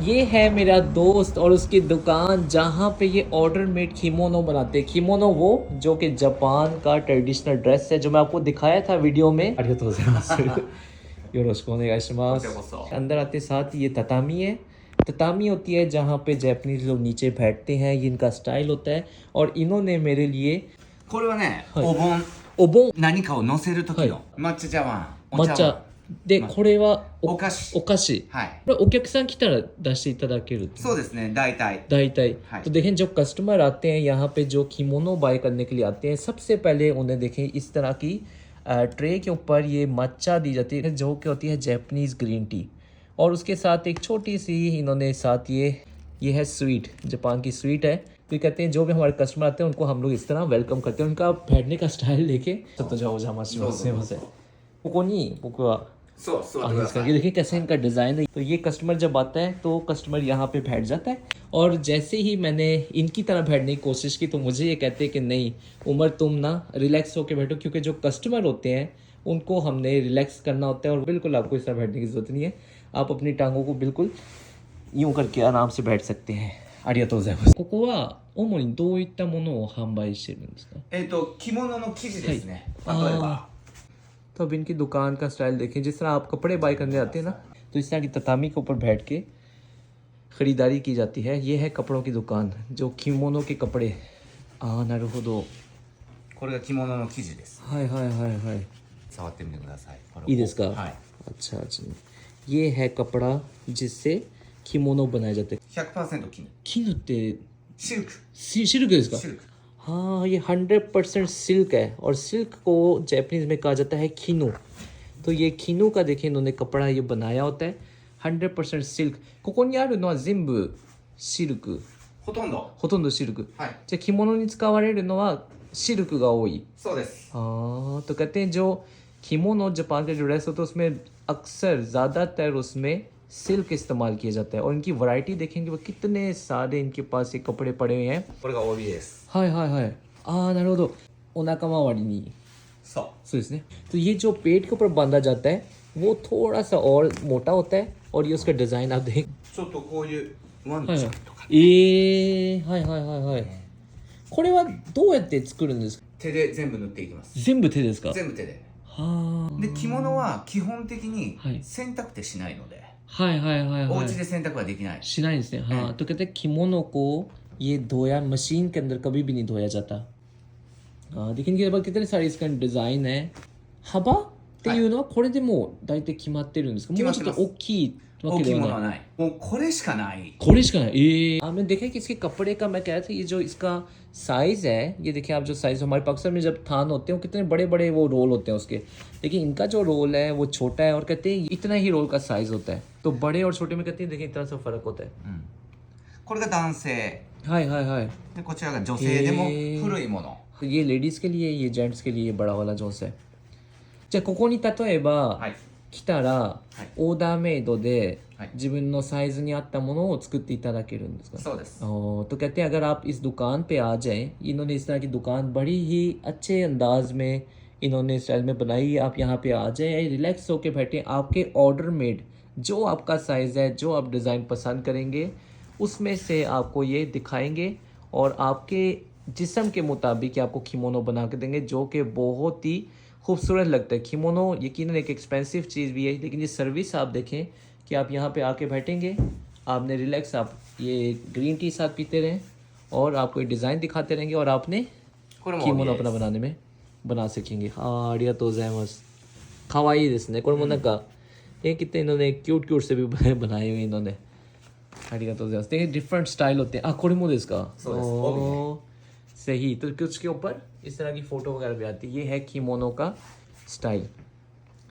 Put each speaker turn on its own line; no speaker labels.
ये है मेरा दोस्त और उसकी दुकान जहाँ पे ये ऑर्डर मेड किमोनो बनाते हैं। किमोनो वो जो कि जापान का ट्रेडिशनल ड्रेस है जो मैं आपको दिखाया था वीडियो में। ありがとうございます。よろしくお願いします。अंदर आते साथ ये ततामी है। ततामी होती है जहाँ पे जापानीज लोग नीचे बैठते हैं। ये इनका स्टाइल होता है और इन्होंने मेरे लिए
これはね、
はい
お盆
お盆
何かを乗せる時の、
はい
抹茶茶碗お茶碗
抹茶で、
ま
これは
お菓子
お菓子。
はい
これお客さん来たら出していただけるって
そうですね大体
दाई
हाँ।
तो देखें जो कस्टमर आते हैं यहाँ पे जो किमोनो बाय करने के लिए आते हैं सबसे पहले उन्हें देखें इस तरह की ट्रे के ऊपर ये मच्चा दी जाती है जो कि होती है जैपनीज़ ग्रीन टी और उसके साथ एक छोटी सी इन्होंने साथ ये है स्वीट जापान की स्वीट है तो कहते हैं जो भी हमारे कस्टमर आते हैं उनको हम लोग इस तरह वेलकम करते हैं उनका बैठने का स्टाइल देखे तो जाओ जमा सेここに僕は
そう座ってください
ये देखिए कैसे इनका डिज़ाइन है तो ये कस्टमर जब आता है तो कस्टमर यहाँ पे बैठ जाता है और जैसे ही मैंने इनकी तरह बैठने की कोशिश की तो मुझे ये कहते हैं कि नहीं उमर तुम ना रिलैक्स होकर बैठो क्योंकि जो कस्टमर होते हैं उनको हमने रिलैक्स करना होता है और बिल्कुल आपको इस तरह बैठने की ज़रूरत नहीं है आप अपनी टांगों को बिल्कुल यूँ करके आराम से बैठ सकते हैं ありがとうございます。ここは主にどういったものを販売してるんですか？
着物の生地ですね、
はい
例えば
तो अब इनकी दुकान का स्टाइल देखें जिस तरह आप कपड़े बाय करने आते हैं ना तो इस तरह की ततामी के ऊपर बैठ के ख़रीदारी की जाती है। ये है कपड़ों की दुकान जो किमोनो के कपड़े नाるほど
これが着物の生地です。
はいはいはいはい
触ってみてください。これを
いいですか
はい。
अच्छा अच्छा ये है कपड़ा जिससे किमोनो बनाए जाते हैं
100%絹。
絹って
シルク。
シルクですか
シルク。
हाँ ये 100% सिल्क है और सिल्क को जैपनीज में कहा जाता है खिनु तो ये खिनु का देखें इन्होंने कपड़ा ये बनाया होता है 100% सिल्क ここにあるのは全部シルク
ほとんど。
ほとんどシルク
はい。
じゃあ着物に使われるのはシルクが多い
そうです。
हाँ तो कहते हैं जो किमोनो जापान का जो ड्रेस होता है उसमें अक्सर ज़्यादातर उसमें सिल्क इस्तेमाल किया जाता है और इनकी वैरायटी देखेंगे वो कितने सारे इनके पास ये कपड़े पड़े हुए हैं
これが帯です。
はいはいはいなるほどお腹周りに
そう。
そうですねतो ये जो पेट के ऊपर बांधा जाता है वो थोड़ा सा और मोटा होता है और ये उसका डिज़ाइन आप देख
ちょっとこういうワンち
はいはい
ゃんとか、
はいはいはいはいこれはどうやって作るんですか
手で全部塗っていきます。
全部手ですか
全部手で。
は
で着物は基本的に
はい
洗濯ってしないので、
はいはいはい
お
はい
家で洗濯はできない。
しないんですねहाँ तो कहते हैं किमोनो को ये धोया मशीन के अंदर कभी भी नहीं धोया जाता लेकिन ये कितने सारे इसका डिज़ाइन है 幅っていうのはこれでもう大体決まってるんですかもうちょっと大きいわ
大きい
けではない
ものはない。もうこれしかない。
これしかないआपने देखा कि इसके कपड़े का मैं कह रहा था ये जो इसका साइज़ है ये देखिए आप जो साइज़ हमारे पाकिस्तान में जब थान होते हैं वो कितने बड़े बड़े वो रोल होते हैं उसके लेकिन इनका जो रोल है वो छोटा है और कहते हैं इतना ही रोल का साइज़ होता है तो बड़े और छोटे में कहते हैं देखिए इतना सा फ़र्क होता है
これが男性
はいはいはい
でこちらが女性でも古いもの。
ये लेडीज़ के लिए ये जेंट्स के लिए ये बड़ा वाला जोंस है じゃあここに例えば、
はい。
来たら、オーダーメイドで、
はい
自分のサイズに合ったものを作っていただけるんですか
そうです。
तो कहते हैं अगर आप इस दुकान पे आ जाएं इन्होंने इस तरह की दुकान बड़ी ही अच्छे अंदाज में इन्होंने स्टाइल में बनाई है आप यहाँ पे आ जाएं रिलैक्स होके बैठे आपके ऑर्डर मेड जो आपका साइज़ है जो आप डिज़ाइन पसंद करेंगे उसमें से आपको ये दिखाएंगे और आपके जिस्म के मुताबिक आपको किमोनो बना के देंगे जो कि बहुत ही खूबसूरत लगता है किमोनो यकीनन एक एक्सपेंसिव चीज़ भी है लेकिन ये सर्विस आप देखें कि आप यहाँ पे आके बैठेंगे आपने रिलैक्स आप ये ग्रीन टी साथ पीते रहें और आपको ये डिज़ाइन दिखाते रहेंगे और आपने
これも
किमोनो
帯で
अपना
す。
बनाने में बना सकेंगे हाँ ありがとうございますかわいいですねこれもなんかये कितने इन्होंने क्यूट क्यूट से भी बनाए हुए इन्होंने ありがとうございますदेखिए डिफरेंट स्टाइल होते हैंこれもですか
そうです。
ओ, सही तो कुछ के ऊपर इस तरह की फ़ोटो वगैरह भी आती है ये है किमोनो का स्टाइल